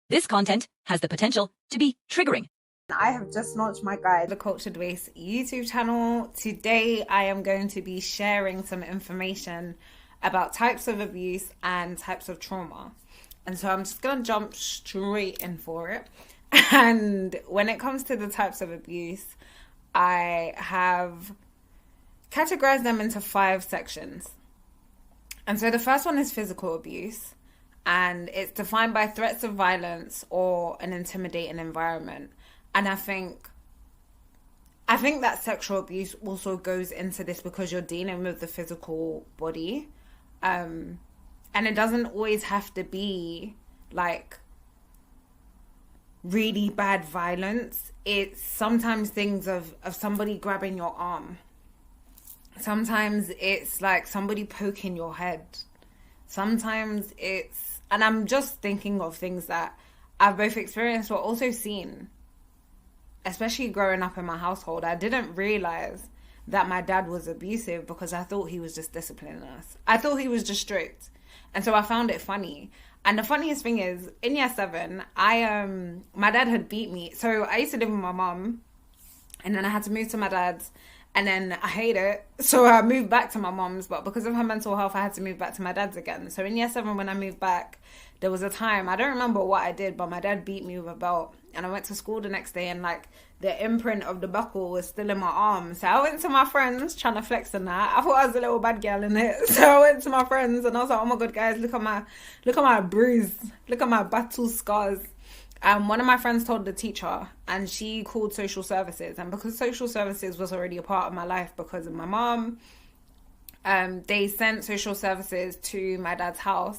This content has the potential to be triggering. I have just launched my guide, the Cultured Waste YouTube channel. Today, I am going to be sharing some information about types of abuse and types of trauma. And so I'm just going to jump straight in for it. And when it comes to the types of abuse, I have categorized them into 5 sections. And so the first one is physical abuse. And it's defined by threats of violence or an intimidating environment. And I think that sexual abuse also goes into this because you're dealing with the physical body. And it doesn't always have to be like really bad violence. It's sometimes things of somebody grabbing your arm. Sometimes it's like somebody poking your head. Sometimes it's, and I'm just thinking of things that I've both experienced but also seen, especially growing up in my household. I didn't realize that my dad was abusive because I thought he was just disciplining us. I thought he was just strict. And so I found it funny. And the funniest thing is, in year 7, my dad had beat me. So I used to live with my mum, and then I had to move to my dad's. And then I hate it. So I moved back to my mom's. But because of her mental health, I had to move back to my dad's again. So in year 7, when I moved back, there was a time, I don't remember what I did, but my dad beat me with a belt. And I went to school the next day and like the imprint of the buckle was still in my arm. So I went to my friends trying to flex on that. I thought I was a little bad girl in it. So I went to my friends and I was like, oh my God, guys, look at my bruise. Look at my battle scars. One of my friends told the teacher and she called social services, and because social services was already a part of my life because of my mom, they sent social services to my dad's house,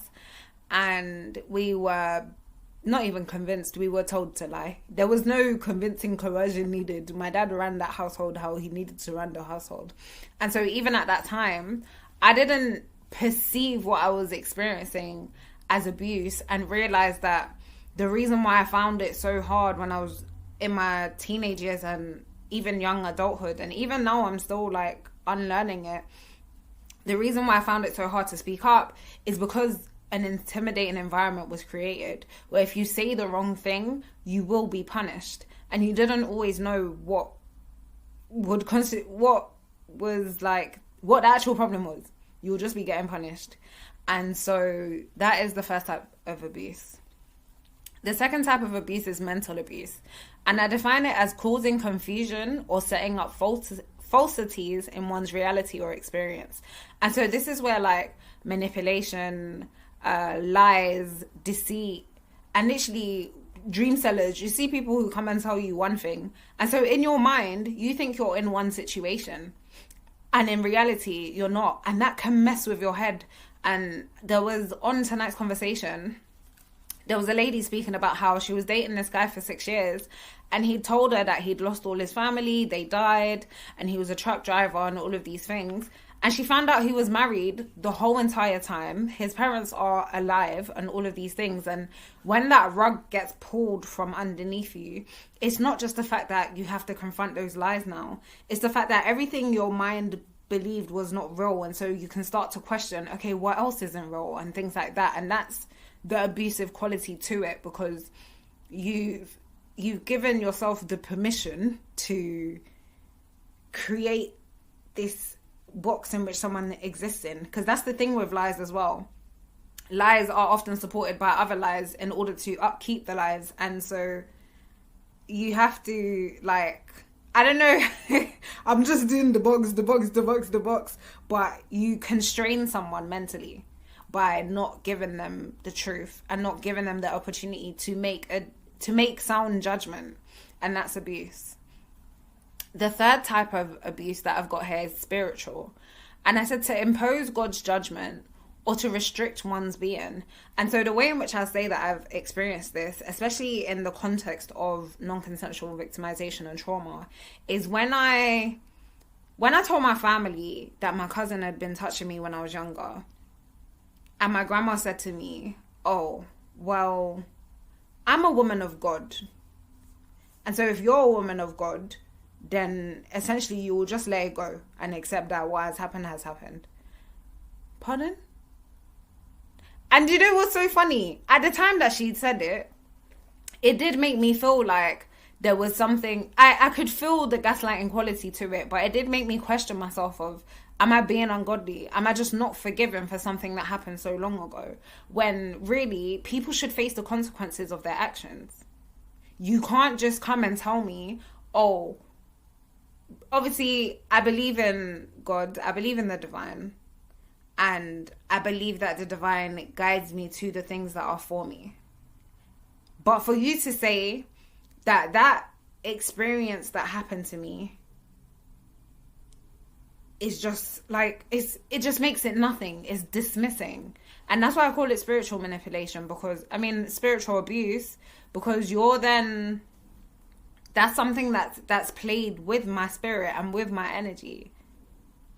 and we were not even convinced, we were told to lie. There was no convincing coercion needed. My dad ran that household how he needed to run the household. And so even at that time, I didn't perceive what I was experiencing as abuse and realized that the reason why I found it so hard when I was in my teenage years and even young adulthood, and even now I'm still like unlearning it, the reason why I found it so hard to speak up is because an intimidating environment was created where if you say the wrong thing, you will be punished. And you didn't always know what the actual problem was. You will just be getting punished. And so that is the first type of abuse. The second type of abuse is mental abuse. And I define it as causing confusion or setting up falsities in one's reality or experience. And so this is where like manipulation, lies, deceit, and literally dream sellers, you see people who come and tell you one thing. And so in your mind, you think you're in one situation. And in reality, you're not. And that can mess with your head. And there was, on tonight's conversation, there was a lady speaking about how she was dating this guy for 6 years and he told her that he'd lost all his family, they died, and he was a truck driver and all of these things. And she found out he was married the whole entire time. His parents are alive and all of these things. And when that rug gets pulled from underneath you, it's not just the fact that you have to confront those lies now. It's the fact that everything your mind believed was not real. And so you can start to question, okay, what else isn't real and things like that. And that's the abusive quality to it, because you've given yourself the permission to create this box in which someone exists in. Because that's the thing with lies as well. Lies are often supported by other lies in order to upkeep the lies. And so you have to, like, I don't know, I'm just doing the box, but you constrain someone mentally by not giving them the truth and not giving them the opportunity to make sound judgment. And that's abuse. The third type of abuse that I've got here is spiritual. And I said to impose God's judgment or to restrict one's being. And so the way in which I say that I've experienced this, especially in the context of non-consensual victimization and trauma, is when I told my family that my cousin had been touching me when I was younger. And my grandma said to me, oh, well, I'm a woman of God. And so if you're a woman of God, then essentially you will just let it go and accept that what has happened has happened. Pardon? And you know what's so funny? At the time that she said it, it did make me feel like there was something, I could feel the gaslighting quality to it, but it did make me question myself of, am I being ungodly? Am I just not forgiven for something that happened so long ago? When really, people should face the consequences of their actions. You can't just come and tell me, oh, obviously, I believe in God, I believe in the divine, and I believe that the divine guides me to the things that are for me. But for you to say that that experience that happened to me is just like, it just makes it nothing. It's dismissing. And that's why I call it spiritual manipulation, because, I mean, spiritual abuse, because you're then, that's something that's played with my spirit and with my energy.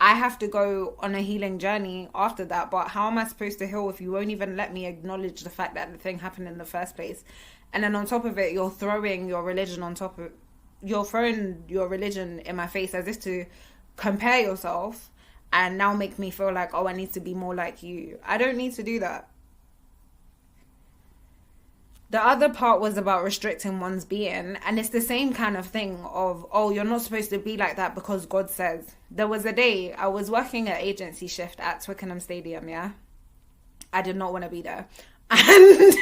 I have to go on a healing journey after that, but how am I supposed to heal if you won't even let me acknowledge the fact that the thing happened in the first place? And then on top of it, you're throwing your religion on top of, you're throwing your religion in my face as if to compare yourself and now make me feel like, oh, I need to be more like you. I don't need to do that. The other part was about restricting one's being, and it's the same kind of thing of, oh, you're not supposed to be like that because God says. There was a day I was working an agency shift at Twickenham Stadium, yeah? I did not want to be there. And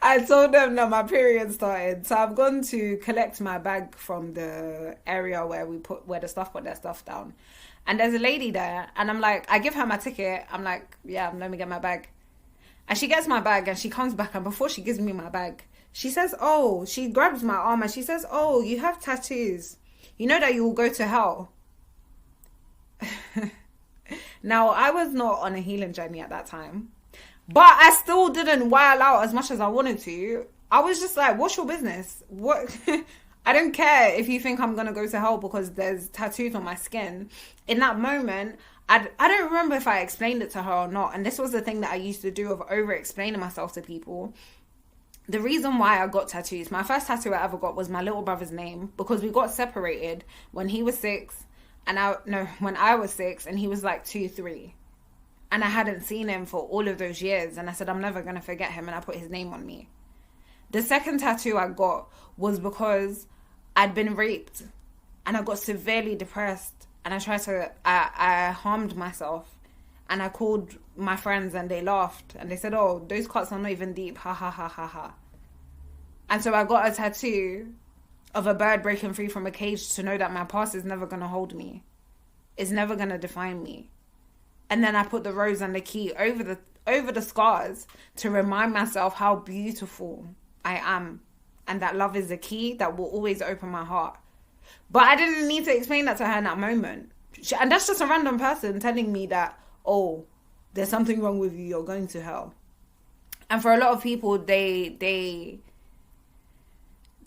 I told them that my period started, so I've gone to collect my bag from the area where the staff put their stuff down. And there's a lady there, and I'm like, I give her my ticket. I'm like, yeah, let me get my bag. And she gets my bag and she comes back, and before she gives me my bag, she says, oh, she grabs my arm and she says, oh, you have tattoos. You know that you will go to hell. Now, I was not on a healing journey at that time, but I still didn't wild out as much as I wanted to. I was just like, what's your business? What? I don't care if you think I'm going to go to hell because there's tattoos on my skin. In that moment, I don't remember if I explained it to her or not. And this was the thing that I used to do of over-explaining myself to people. The reason why I got tattoos, my first tattoo I ever got was my little brother's name, because we got separated when he was 6 when I was 6 and he was like 2, 3. And I hadn't seen him for all of those years. And I said, I'm never going to forget him. And I put his name on me. The second tattoo I got was because I'd been raped and I got severely depressed. And I harmed myself. And I called my friends and they laughed. And they said, oh, those cuts are not even deep. Ha, ha, ha, ha, ha. And so I got a tattoo of a bird breaking free from a cage to know that my past is never going to hold me. It's never going to define me. And then I put the rose and the key over the scars to remind myself how beautiful I am. And that love is the key that will always open my heart. But I didn't need to explain that to her in that moment. And that's just a random person telling me that, oh, there's something wrong with you, you're going to hell. And for a lot of people, that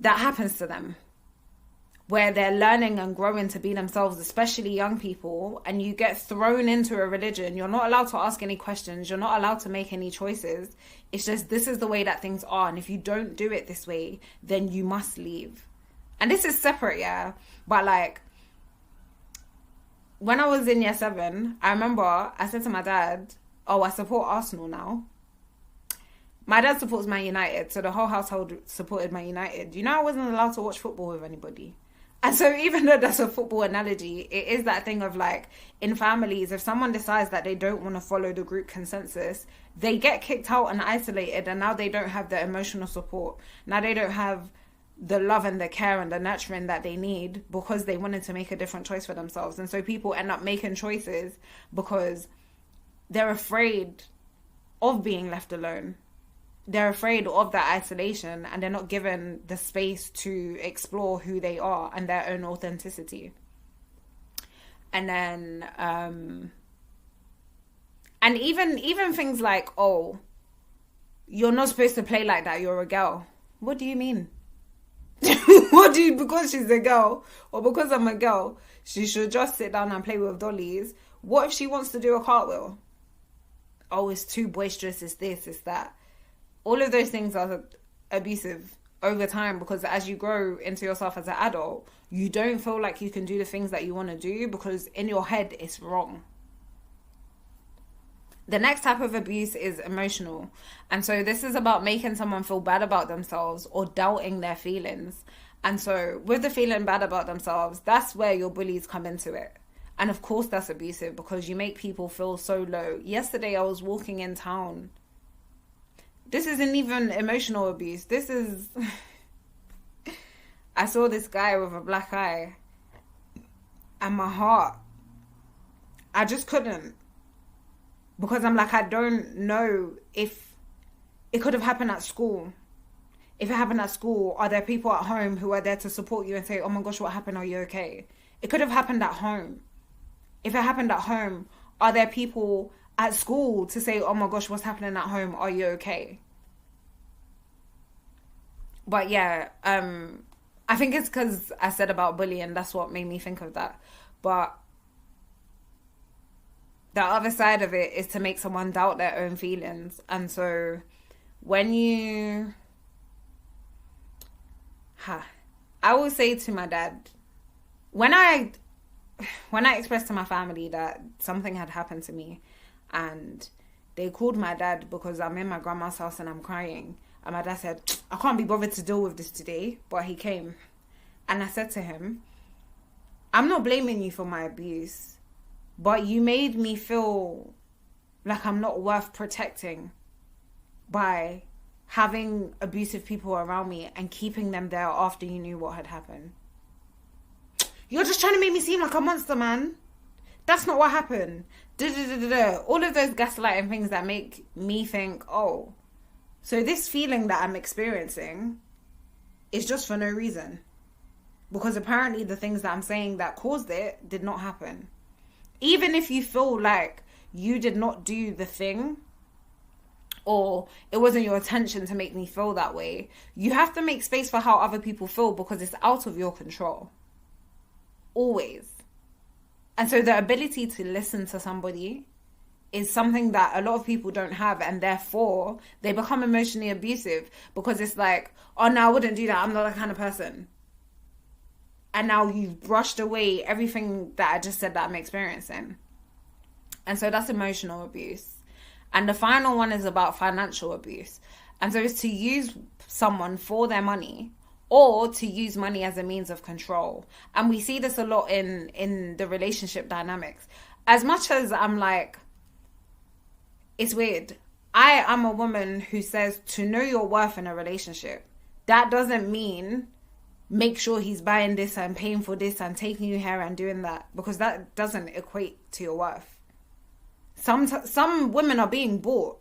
happens to them. Where they're learning and growing to be themselves, especially young people, and you get thrown into a religion. You're not allowed to ask any questions. You're not allowed to make any choices. It's just, this is the way that things are. And if you don't do it this way, then you must leave. And this is separate, yeah. But like, when I was in year 7, I remember I said to my dad, oh, I support Arsenal now. My dad supports Man United, so the whole household supported Man United. You know, I wasn't allowed to watch football with anybody. And so even though that's a football analogy, it is that thing of like, in families, if someone decides that they don't want to follow the group consensus, they get kicked out and isolated, and now they don't have the emotional support. Now they don't have the love and the care and the nurturing that they need because they wanted to make a different choice for themselves. And so people end up making choices because they're afraid of being left alone. They're afraid of that isolation, and they're not given the space to explore who they are and their own authenticity. And then, and even things like, oh, you're not supposed to play like that, you're a girl. What do you mean? Because she's a girl, or because I'm a girl, she should just sit down and play with dollies? What if she wants to do a cartwheel? Oh, it's too boisterous, it's this, it's that. All of those things are abusive over time, because as you grow into yourself as an adult, you don't feel like you can do the things that you want to do because in your head it's wrong. The next type of abuse is emotional. And so this is about making someone feel bad about themselves or doubting their feelings. And so with the feeling bad about themselves, that's where your bullies come into it. And of course that's abusive because you make people feel so low. Yesterday I was walking in town. This isn't even emotional abuse. This is... I saw this guy with a black eye. And my heart, I just couldn't. Because I'm like, I don't know if it could have happened at school. If it happened at school, are there people at home who are there to support you and say, oh my gosh, what happened? Are you okay? It could have happened at home. If it happened at home, are there people at school to say, oh my gosh, what's happening at home? Are you okay? But yeah, I think it's because I said about bullying. That's what made me think of that. But the other side of it is to make someone doubt their own feelings. And so when you... I will say to my dad, when I expressed to my family that something had happened to me and they called my dad because I'm in my grandma's house and I'm crying, and my dad said, I can't be bothered to deal with this today, but he came. And I said to him, I'm not blaming you for my abuse, but you made me feel like I'm not worth protecting by having abusive people around me and keeping them there after you knew what had happened. You're just trying to make me seem like a monster, man. That's not what happened. All of those gaslighting things that make me think, oh, so this feeling that I'm experiencing is just for no reason. Because apparently the things that I'm saying that caused it did not happen. Even if you feel like you did not do the thing, or it wasn't your intention to make me feel that way, you have to make space for how other people feel because it's out of your control. Always. And so the ability to listen to somebody is something that a lot of people don't have, and therefore they become emotionally abusive because it's like, oh no, I wouldn't do that. I'm not that kind of person. And now you've brushed away everything that I just said that I'm experiencing. And so that's emotional abuse. And the final one is about financial abuse. And so it's to use someone for their money or to use money as a means of control. And we see this a lot in the relationship dynamics. As much as I'm like, it's weird. I am a woman who says to know your worth in a relationship. That doesn't mean make sure he's buying this and paying for this and taking you here and doing that, because that doesn't equate to your worth. Some women are being bought,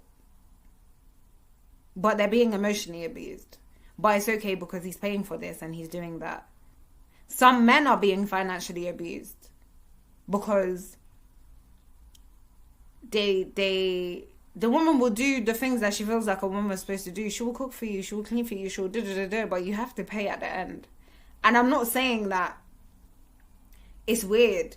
but they're being emotionally abused. But it's okay because he's paying for this and he's doing that. Some men are being financially abused because the woman will do the things that she feels like a woman is supposed to do. She will cook for you, she will clean for you, she will do, but you have to pay at the end. And I'm not saying that it's weird.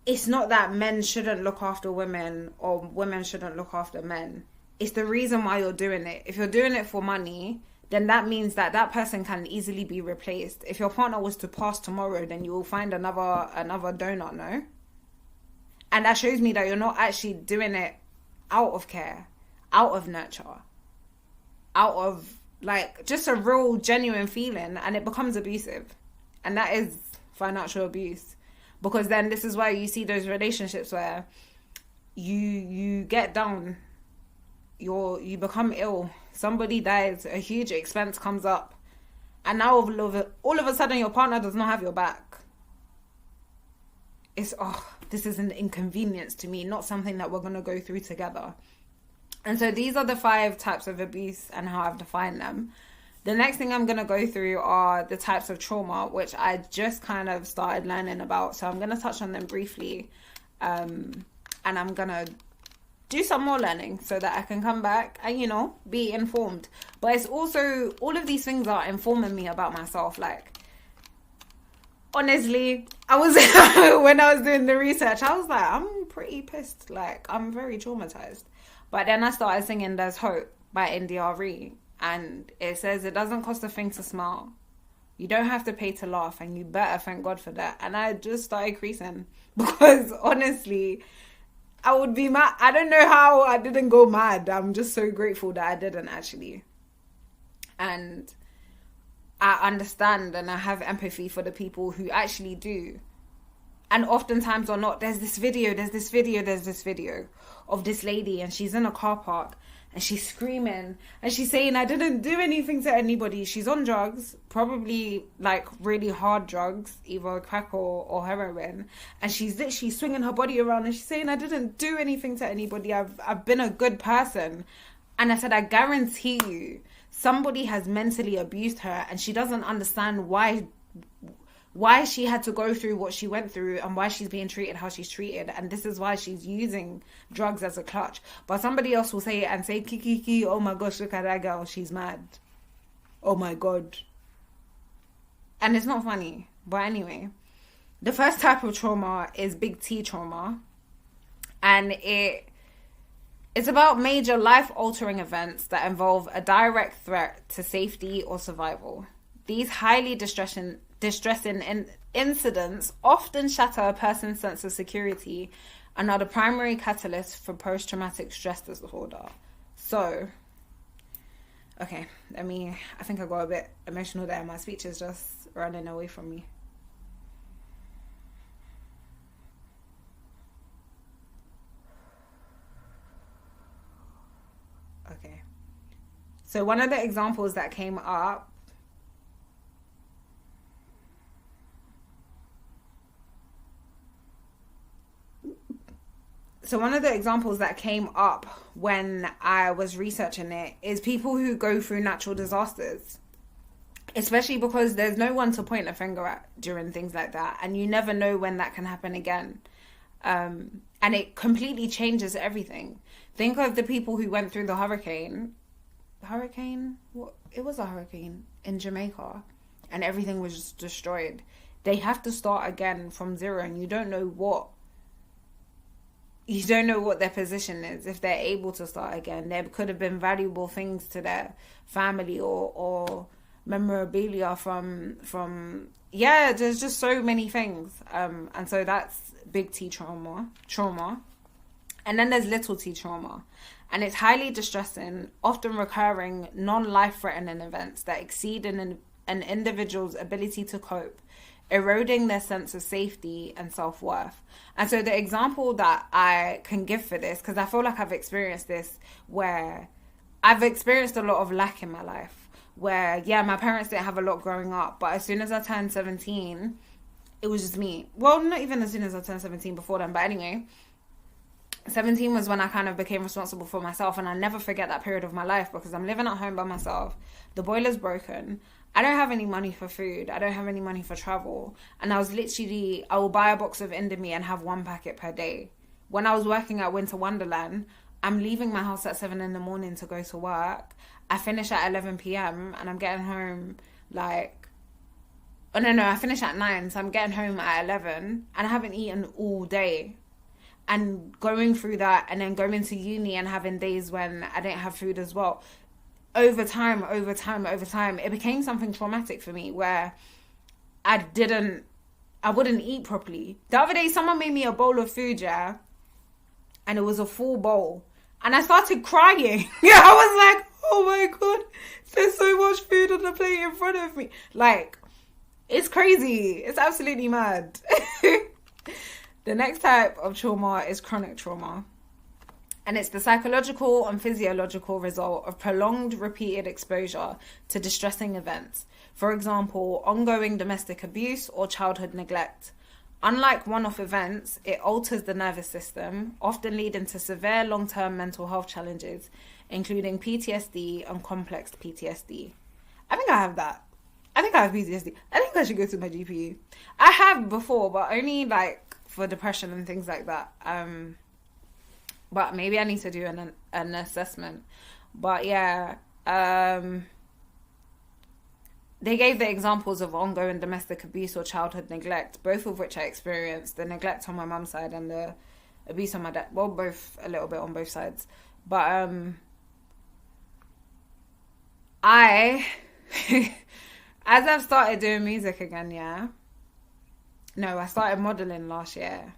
It's not that men shouldn't look after women or women shouldn't look after men. It's the reason why you're doing it. If you're doing it for money, then that means that that person can easily be replaced. If your partner was to pass tomorrow, then you will find another donor, no? And that shows me that you're not actually doing it out of care, out of nurture, out of like just a real genuine feeling, and it becomes abusive. And that is financial abuse. Because then this is why you see those relationships where you get down, you become ill, somebody dies, a huge expense comes up, and now all of a sudden your partner does not have your back. It's, this is an inconvenience to me, not something that we're going to go through together. And so these are the 5 types of abuse and how I've defined them. The next thing I'm going to go through are the types of trauma, which I just kind of started learning about. So I'm going to touch on them briefly. And I'm going to do some more learning so that I can come back and, be informed. But it's also, all of these things are informing me about myself. Like, honestly, when I was doing the research, I was like, I'm pretty pissed. Like, I'm very traumatized. But then I started singing There's Hope by NDRE. And it says it doesn't cost a thing to smile. You don't have to pay to laugh, and you better thank God for that. And I just started creasing because honestly, I would be mad. I don't know how I didn't go mad. I'm just so grateful that I didn't, actually. And I understand and I have empathy for the people who actually do. And oftentimes or not, there's this video of this lady, and she's in a car park and she's screaming and she's saying, I didn't do anything to anybody. She's on drugs, probably like really hard drugs, either crack or heroin. And she's literally swinging her body around and she's saying, I didn't do anything to anybody. I've been a good person. And I said, I guarantee you, somebody has mentally abused her and she doesn't understand why she had to go through what she went through and why she's being treated how she's treated. And this is why she's using drugs as a clutch. But somebody else will say it and say, Kiki, oh my gosh, look at that girl. She's mad. Oh my God. And it's not funny. But anyway, the first type of trauma is big T trauma. And it's about major life-altering events that involve a direct threat to safety or survival. These highly distressing incidents often shatter a person's sense of security and are the primary catalyst for post-traumatic stress disorder. So, okay, I think I got a bit emotional there. My speech is just running away from me. Okay. So one of the examples that came up when I was researching it is people who go through natural disasters, especially because there's no one to point a finger at during things like that, and you never know when that can happen again. And it completely changes everything. Think of the people who went through the hurricane. What? It was a hurricane in Jamaica, and everything was destroyed. They have to start again from zero, and you don't know what their position is. If they're able to start again, there could have been valuable things to their family or memorabilia from there's just so many things. And so that's big T trauma. And then there's little T trauma. And it's highly distressing, often recurring, non-life-threatening events that exceed an individual's ability to cope, eroding their sense of safety and self-worth. And so the example that I can give for this, because I feel like I've experienced this, where I've experienced a lot of lack in my life, where, my parents didn't have a lot growing up, but as soon as I turned 17, it was just me. Well, not even as soon as I turned 17, before then, but anyway, 17 was when I kind of became responsible for myself, and I'll never forget that period of my life because I'm living at home by myself. The boiler's broken. I don't have any money for food. I don't have any money for travel. And I will buy a box of Indomie and have one packet per day. When I was working at Winter Wonderland, I'm leaving my house at 7 a.m. to go to work. I finish at 11 p.m. and I'm getting home I finish at 9, so I'm getting home at 11 and I haven't eaten all day. And going through that and then going to uni and having days when I didn't have food as well. Over time, it became something traumatic for me where I wouldn't eat properly. The other day, someone made me a bowl of food, and it was a full bowl. And I started crying. I was like, oh my God, there's so much food on the plate in front of me. Like, it's crazy. It's absolutely mad. The next type of trauma is chronic trauma. And it's the psychological and physiological result of prolonged, repeated exposure to distressing events. For example, ongoing domestic abuse or childhood neglect. Unlike one-off events, it alters the nervous system, often leading to severe long-term mental health challenges, including PTSD and complex PTSD. I think I have that. I think I have PTSD. I think I should go to my GP. I have before, but only for depression and things like that. But maybe I need to do an assessment. But they gave the examples of ongoing domestic abuse or childhood neglect, both of which I experienced. The neglect on my mum's side and the abuse on my dad. Well, both, a little bit on both sides. But as I've started doing music again, I started modelling last year.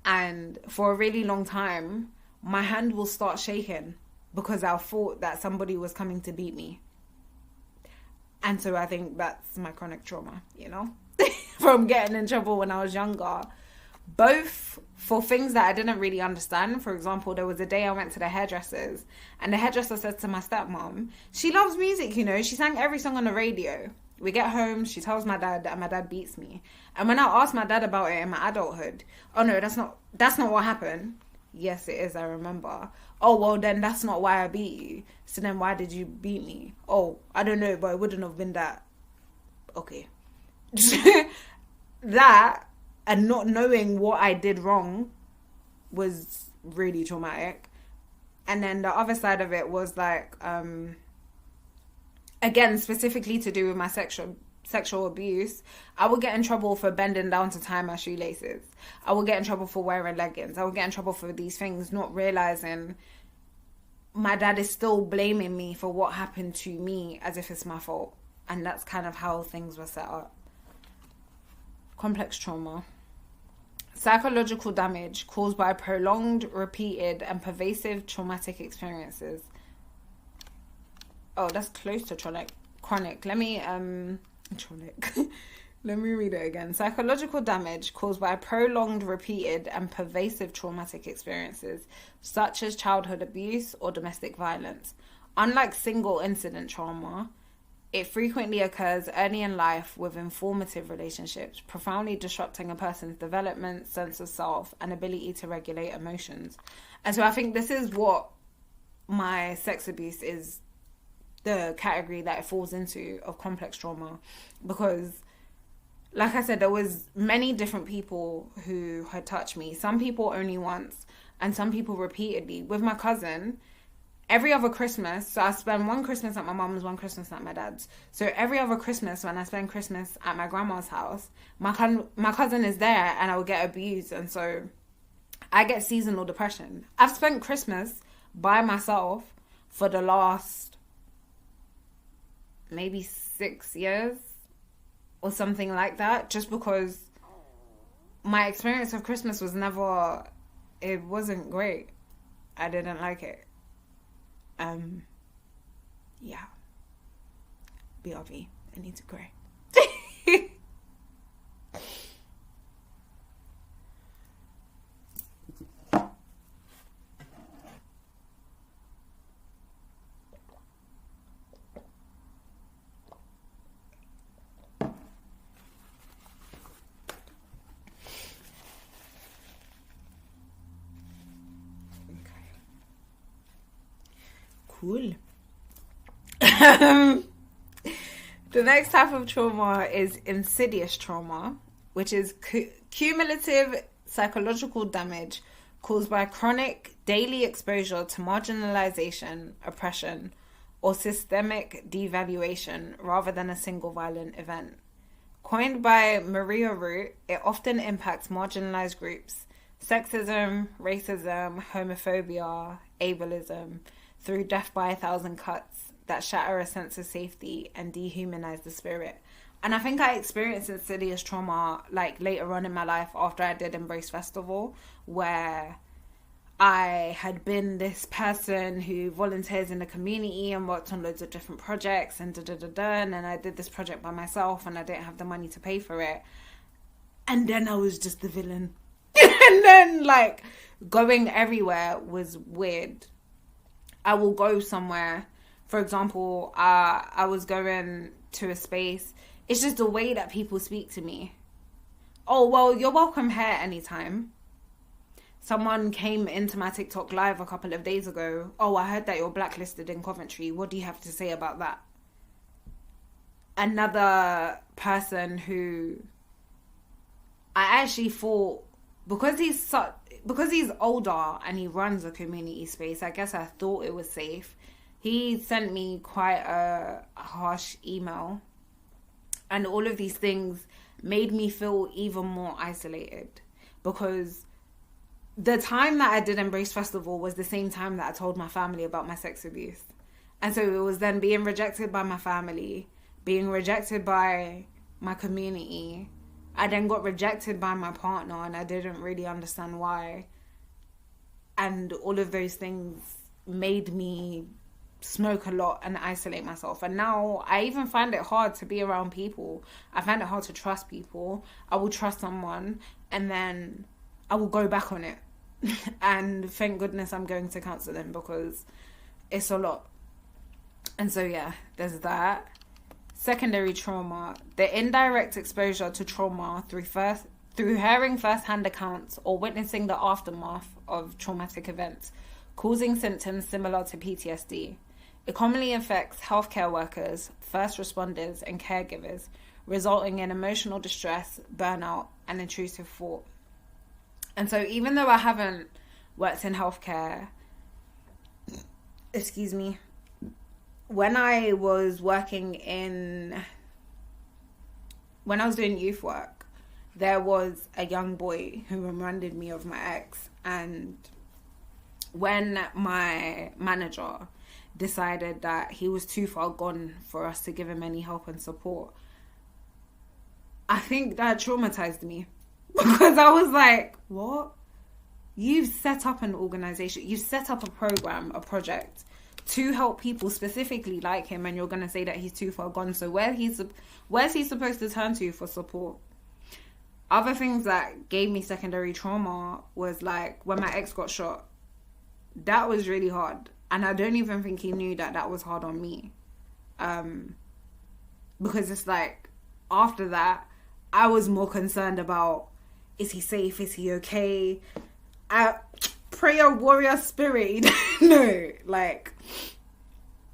And for a really long time, my hand will start shaking because I thought that somebody was coming to beat me. And so I think that's my chronic trauma, you know, from getting in trouble when I was younger. Both for things that I didn't really understand. For example, there was a day I went to the hairdressers and the hairdresser said to my stepmom, she loves music, you know, she sang every song on the radio. We get home, she tells my dad, and my dad beats me. And when I asked my dad about it in my adulthood, oh no, that's not what happened. Yes, it is, I remember. Oh, well, then that's not why I beat you. So then why did you beat me? Oh, I don't know, but it wouldn't have been that. Okay. That and not knowing what I did wrong was really traumatic. And then the other side of it was like, again, specifically to do with my sexual abuse, I would get in trouble for bending down to tie my shoelaces. I would get in trouble for wearing leggings. I would get in trouble for these things, not realizing my dad is still blaming me for what happened to me as if it's my fault. And that's kind of how things were set up. Complex trauma. Psychological damage caused by prolonged, repeated, and pervasive traumatic experiences. Oh, that's close to chronic. Let me Let me read it again. Psychological damage caused by prolonged, repeated, and pervasive traumatic experiences, such as childhood abuse or domestic violence. Unlike single incident trauma, it frequently occurs early in life with informative relationships, profoundly disrupting a person's development, sense of self, and ability to regulate emotions. And so I think this is what my sex abuse is, the category that it falls into of complex trauma. Because, like I said, there was many different people who had touched me. Some people only once, and some people repeatedly. With my cousin, every other Christmas, so I spend one Christmas at my mum's, one Christmas at my dad's. So every other Christmas, when I spend Christmas at my grandma's house, my cousin is there and I will get abused. And so I get seasonal depression. I've spent Christmas by myself for the last maybe 6 years or something like that, just because my experience of Christmas was never, it wasn't great. I didn't like it. Yeah. BRB. I need to cry. Cool. The next type of trauma is insidious trauma, which is cumulative psychological damage caused by chronic daily exposure to marginalization, oppression, or systemic devaluation rather than a single violent event. Coined by Maria Root, it often impacts marginalized groups, sexism, racism, homophobia, ableism, through death by 1,000 cuts that shatter a sense of safety and dehumanize the spirit. And I think I experienced insidious trauma like later on in my life after I did Embrace Festival, where I had been this person who volunteers in the community and worked on loads of different projects and and then I did this project by myself and I didn't have the money to pay for it. And then I was just the villain. And then like going everywhere was weird. I will go somewhere. For example, I was going to a space. It's just the way that people speak to me. Oh, well, you're welcome here anytime. Someone came into my TikTok live a couple of days ago. Oh, I heard that you're blacklisted in Coventry. What do you have to say about that? Another person who I actually thought, because he's older and he runs a community space, I guess I thought it was safe. He sent me quite a harsh email. And all of these things made me feel even more isolated. Because the time that I did Embrace Festival was the same time that I told my family about my sex abuse. And so it was then being rejected by my family, being rejected by my community, I then got rejected by my partner and I didn't really understand why. And all of those things made me smoke a lot and isolate myself. And now I even find it hard to be around people. I find it hard to trust people. I will trust someone and then I will go back on it. And thank goodness I'm going to counselling because it's a lot. And so yeah, there's that. Secondary trauma, the indirect exposure to trauma through hearing first-hand accounts or witnessing the aftermath of traumatic events, causing symptoms similar to PTSD. It commonly affects healthcare workers, first responders, and caregivers, resulting in emotional distress, burnout, and intrusive thought. And so even though I haven't worked in healthcare, when I was doing youth work, there was a young boy who reminded me of my ex. And when my manager decided that he was too far gone for us to give him any help and support, I think that traumatized me. Because I was like, what? You've set up an organization, you've set up a program, a project to help people specifically like him, and you're going to say that he's too far gone. So where's he supposed to turn to for support? Other things that gave me secondary trauma was like when my ex got shot. That was really hard. And I don't even think he knew that that was hard on me. Because it's like, after that, I was more concerned about, is he safe? Is he okay? Prayer warrior spirit. No, like,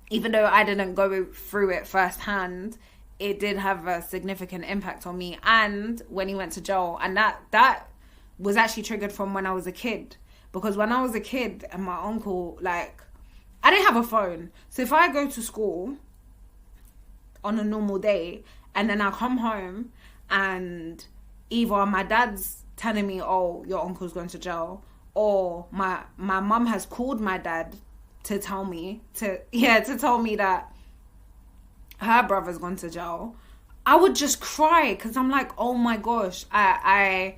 even though I didn't go through it firsthand, it did have a significant impact on me. And when he went to jail, and that was actually triggered from when I was a kid. Because when I was a kid and my uncle, like, I didn't have a phone. So if I go to school on a normal day and then I come home and either my dad's telling me, oh, your uncle's going to jail, or my mum has called my dad to tell me that her brother's gone to jail, I would just cry because I'm like, oh my gosh. I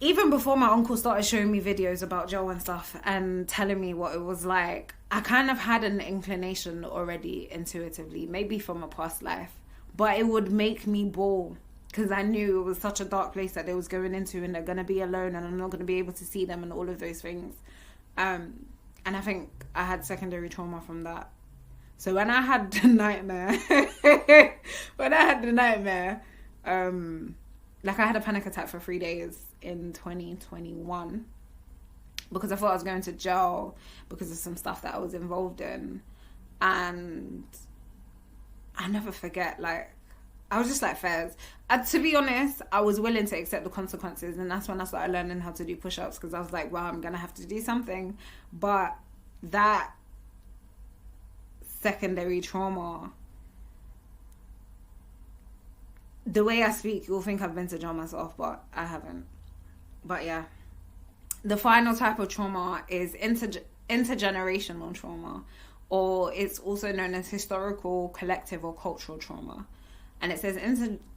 even before my uncle started showing me videos about jail and stuff and telling me what it was like, I kind of had an inclination already intuitively, maybe from a past life, but it would make me bawl because I knew it was such a dark place that they was going into, and they're going to be alone and I'm not going to be able to see them and all of those things. And I think I had secondary trauma from that. So when I had the nightmare, like I had a panic attack for 3 days in 2021 because I thought I was going to jail because of some stuff that I was involved in. And I never forget, like, I was just like, Fairs. To be honest, I was willing to accept the consequences, and that's when I started learning how to do push-ups because I was like, well, I'm going to have to do something. But that secondary trauma, the way I speak, you'll think I've been to jail myself, but I haven't. But yeah. The final type of trauma is intergenerational trauma, or it's also known as historical, collective, or cultural trauma. And it says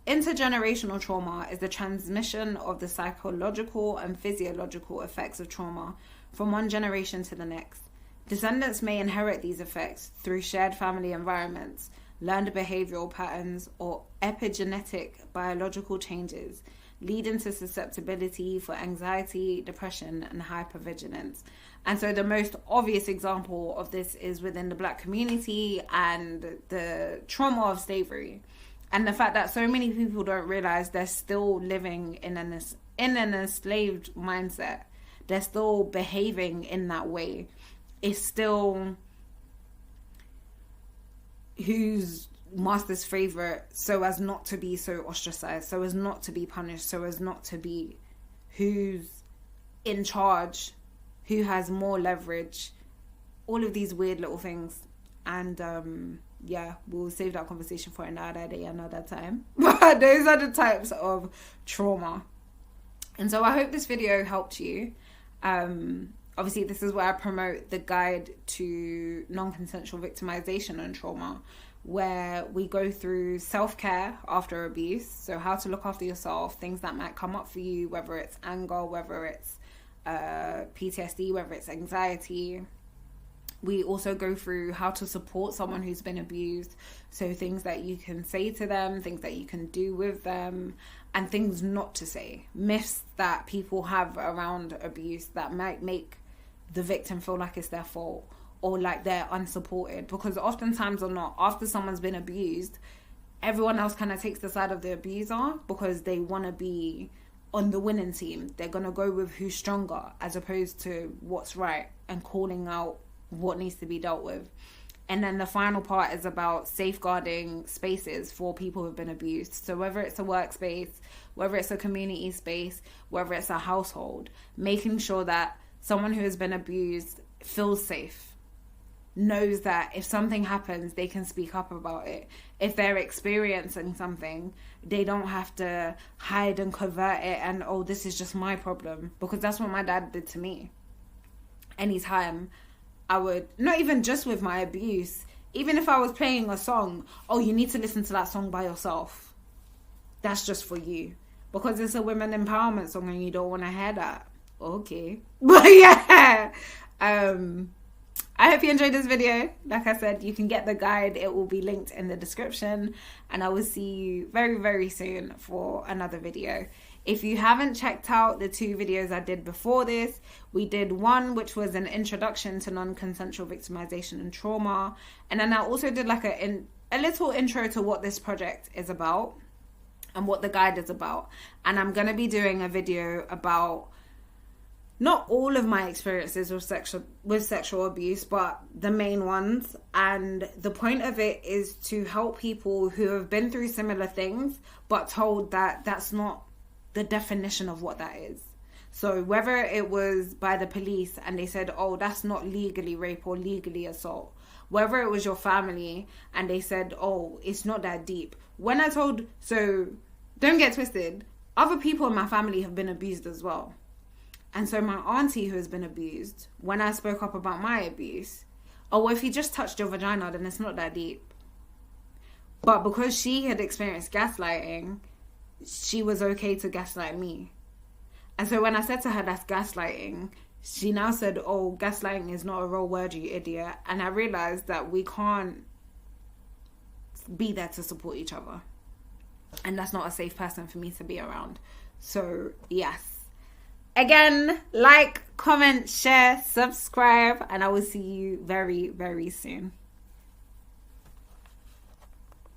intergenerational trauma is the transmission of the psychological and physiological effects of trauma from one generation to the next. Descendants may inherit these effects through shared family environments, learned behavioral patterns, or epigenetic biological changes, leading to susceptibility for anxiety, depression, and hypervigilance. And so the most obvious example of this is within the Black community and the trauma of slavery. And the fact that so many people don't realize they're still living in an enslaved mindset. They're still behaving in that way. It's still who's master's favorite, so as not to be so ostracized, so as not to be punished, so as not to be who's in charge, who has more leverage, all of these weird little things. And yeah, we'll save that conversation for another day, another time. But those are the types of trauma. And so I hope this video helped you. Obviously, this is where I promote the guide to non-consensual victimization and trauma, where we go through self-care after abuse. So how to look after yourself, things that might come up for you, whether it's anger, whether it's PTSD, whether it's anxiety. We also go through how to support someone who's been abused. So things that you can say to them, things that you can do with them, and things not to say. Myths that people have around abuse that might make the victim feel like it's their fault or like they're unsupported. Because oftentimes or not, after someone's been abused, everyone else kind of takes the side of the abuser because they want to be on the winning team. They're going to go with who's stronger as opposed to what's right and calling out what needs to be dealt with. And then the final part is about safeguarding spaces for people who've been abused. So whether it's a workspace, whether it's a community space, whether it's a household, making sure that someone who has been abused feels safe, knows that if something happens, they can speak up about it. If they're experiencing something, they don't have to hide and covert it and, oh, this is just my problem. Because that's what my dad did to me. Anytime I would, not even just with my abuse, even if I was playing a song, oh, you need to listen to that song by yourself. That's just for you. Because it's a women empowerment song and you don't want to hear that. Okay. But yeah. I hope you enjoyed this video. Like I said, you can get the guide. It will be linked in the description. And I will see you very, very soon for another video. If you haven't checked out the 2 videos I did before this, we did one which was an introduction to non-consensual victimization and trauma. And then I also did like a little intro to what this project is about and what the guide is about. And I'm going to be doing a video about not all of my experiences with sexual abuse, but the main ones. And the point of it is to help people who have been through similar things, but told that that's not the definition of what that is. So whether it was by the police and they said, oh, that's not legally rape or legally assault. Whether it was your family and they said, oh, it's not that deep. So don't get twisted. Other people in my family have been abused as well. And so my auntie who has been abused, when I spoke up about my abuse, oh, well, if you just touched your vagina, then it's not that deep. But because she had experienced gaslighting, she was okay to gaslight me. And so when I said to her that's gaslighting, she now said, oh, gaslighting is not a real word, you idiot. And I realized that we can't be there to support each other. And that's not a safe person for me to be around. So, yes. Again, like, comment, share, subscribe, and I will see you very, very soon.